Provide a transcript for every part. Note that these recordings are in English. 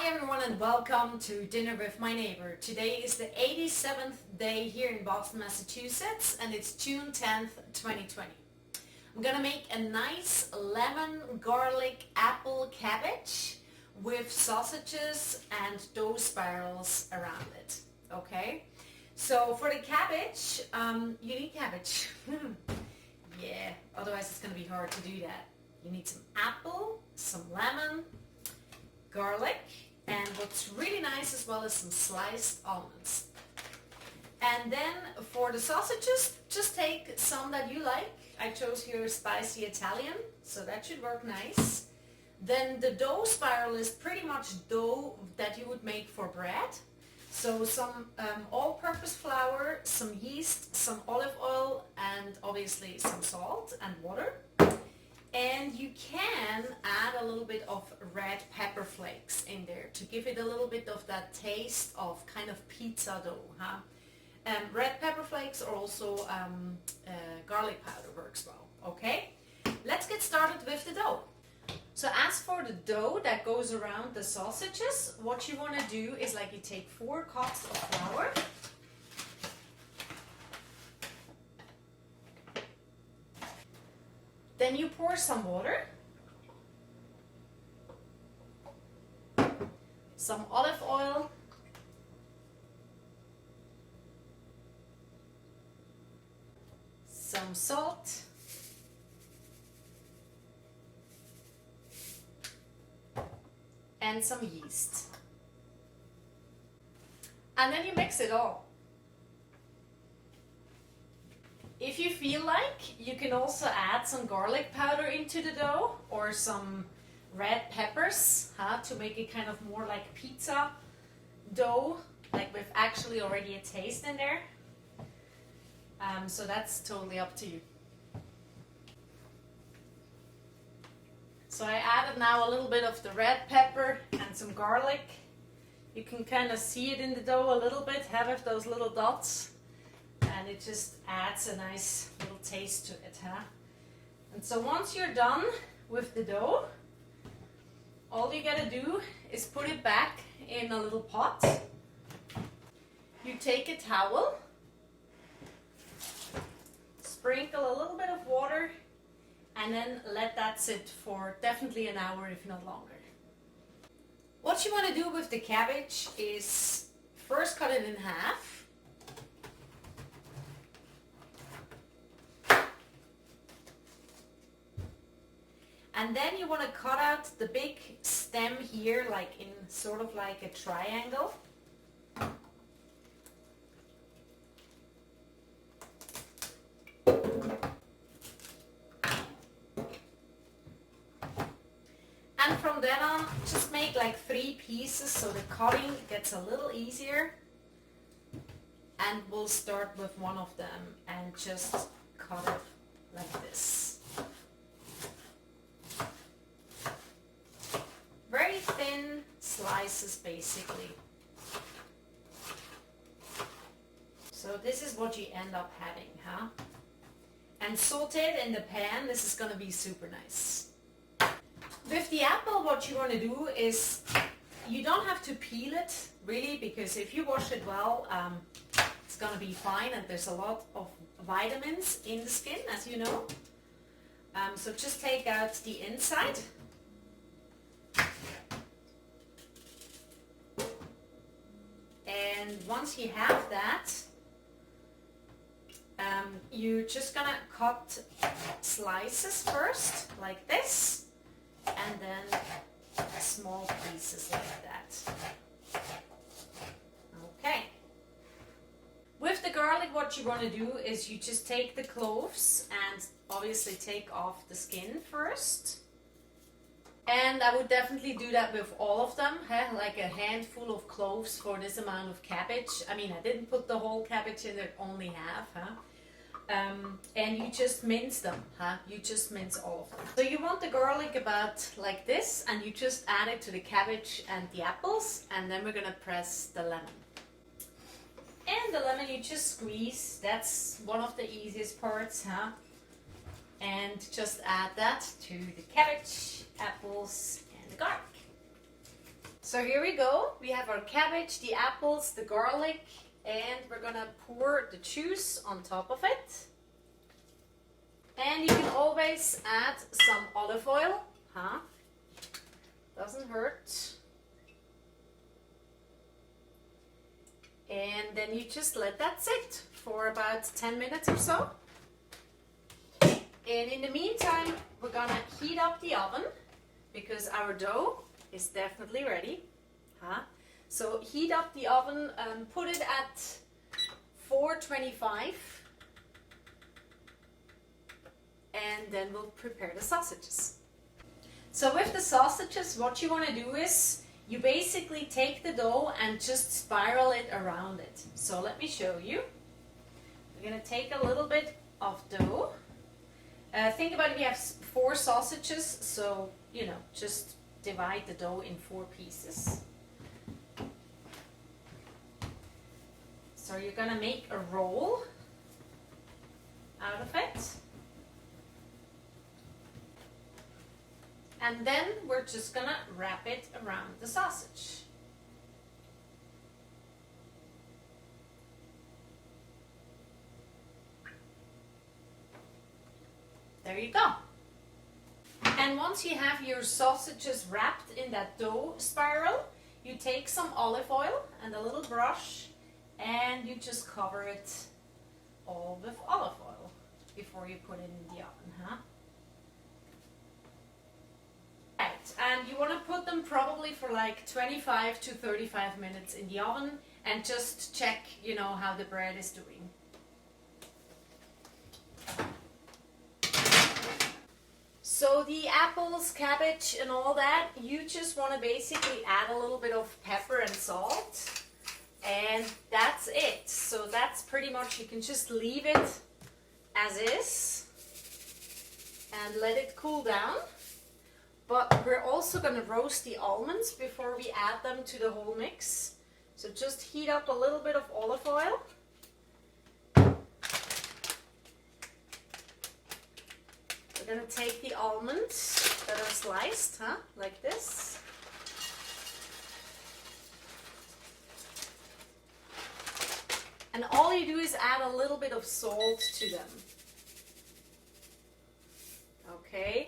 Hi everyone and welcome to Dinner with My Neighbor. Today is the 87th day here in Boston, Massachusetts, and it's June 10th, 2020. I'm gonna make a nice lemon, garlic, apple cabbage with sausages and dough spirals around it. Okay? So for the cabbage, you need cabbage. Yeah, otherwise it's gonna be hard to do that. You need some apple, some lemon, garlic, and what's really nice as well is some sliced almonds. And then for the sausages, just take some that you like. I chose here spicy Italian, so that should work nice. Then the dough spiral is pretty much dough that you would make for bread. So some all-purpose flour, some yeast, some olive oil, and obviously some salt and water. And you can add a little bit of red pepper flakes in there to give it a little bit of that taste of kind of pizza dough. Huh? Red pepper flakes or also garlic powder works well. Okay, let's get started with the dough. So as for the dough that goes around the sausages, what you want to do is like you take 4 cups of flour. Then you pour some water, some olive oil, some salt, and some yeast. And then you mix it all. If you feel like, you can also add some garlic powder into the dough or some red peppers to make it kind of more like pizza dough, like with actually already a taste in there. So that's totally up to you. So I added now a little bit of the red pepper and some garlic. You can kind of see it in the dough a little bit, have those little dots. And it just adds a nice little taste to it, huh? And so once you're done with the dough, all you gotta do is put it back in a little pot. You take a towel, sprinkle a little bit of water, and then let that sit for definitely an hour, if not longer. What you want to do with the cabbage is first cut it in half. And then you want to cut out the big stem here, like in sort of like a triangle. And from then on, just make like 3 pieces so the cutting gets a little easier. And we'll start with one of them and just cut it like this. Very thin slices basically. So this is what you end up having, huh? And sauteed in the pan, this is gonna be super nice. With the apple, what you want to do is, you don't have to peel it really, because if you wash it well, it's gonna be fine, and there's a lot of vitamins in the skin, as you know. So just take out the inside. And once you have that, you're just gonna cut slices first, like this, and then small pieces like that. Okay. With the garlic, what you want to do is you just take the cloves and obviously take off the skin first. And I would definitely do that with all of them, like a handful of cloves for this amount of cabbage. I mean, I didn't put the whole cabbage in there, only half. And you just mince them. You just mince all of them. So you want the garlic about like this, and you just add it to the cabbage and the apples, and then we're gonna press the lemon. And the lemon you just squeeze. That's one of the easiest parts. And just add that to the cabbage, apples, and the garlic. So here we go. We have our cabbage, the apples, the garlic, and we're gonna pour the juice on top of it. And you can always add some olive oil, huh? Doesn't hurt. And then you just let that sit for about 10 minutes or so. And in the meantime, we're gonna heat up the oven because our dough is definitely ready. Huh? So heat up the oven, put it at 425. And then we'll prepare the sausages. So with the sausages, what you want to do is you basically take the dough and just spiral it around it. So let me show you. We're going to take a little bit of dough. Think about it, we have 4 sausages, so you know, just divide the dough in 4 pieces. So you're going to make a roll out of it. And then we're just gonna wrap it around the sausage. There you go. And once you have your sausages wrapped in that dough spiral, you take some olive oil and a little brush and you just cover it all with olive oil before you put it in the oven, huh? And you want to put them probably for like 25 to 35 minutes in the oven and just check, you know, how the bread is doing. So the apples, cabbage and all that, you just want to basically add a little bit of pepper and salt and that's it. So that's pretty much, you can just leave it as is and let it cool down. But we're also going to roast the almonds before we add them to the whole mix. So just heat up a little bit of olive oil. We're going to take the almonds that are sliced, huh? Like this. And all you do is add a little bit of salt to them. Okay,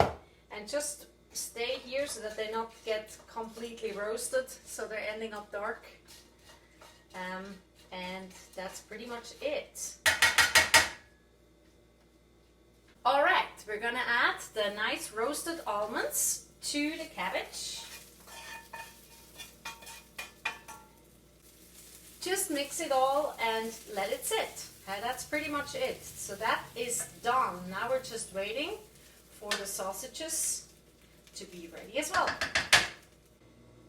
and just stay here so that they not get completely roasted, so they're ending up dark. And that's pretty much it. Alright, we're gonna add the nice roasted almonds to the cabbage. Just mix it all and let it sit. That's pretty much it. So that is done. Now we're just waiting for the sausages to be ready as well.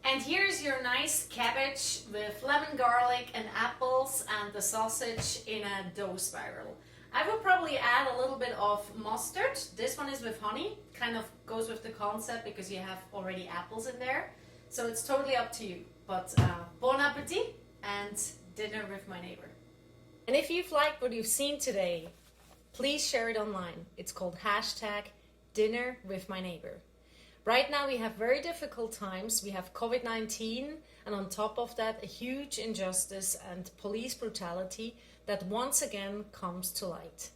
And here's your nice cabbage with lemon, garlic and apples and the sausage in a dough spiral. I would probably add a little bit of mustard. This one is with honey, kind of goes with the concept because you have already apples in there. So it's totally up to you. But bon appetit and dinner with my neighbor. And if you've liked what you've seen today, please share it online. It's called #dinnerwithmyneighbor. Right now we have very difficult times. We have COVID-19 and on top of that a huge injustice and police brutality that once again comes to light.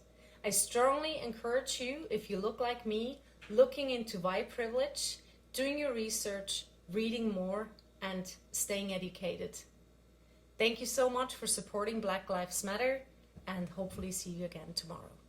I strongly encourage you, if you look like me, looking into white privilege, doing your research, reading more and staying educated. Thank you so much for supporting Black Lives Matter and hopefully see you again tomorrow.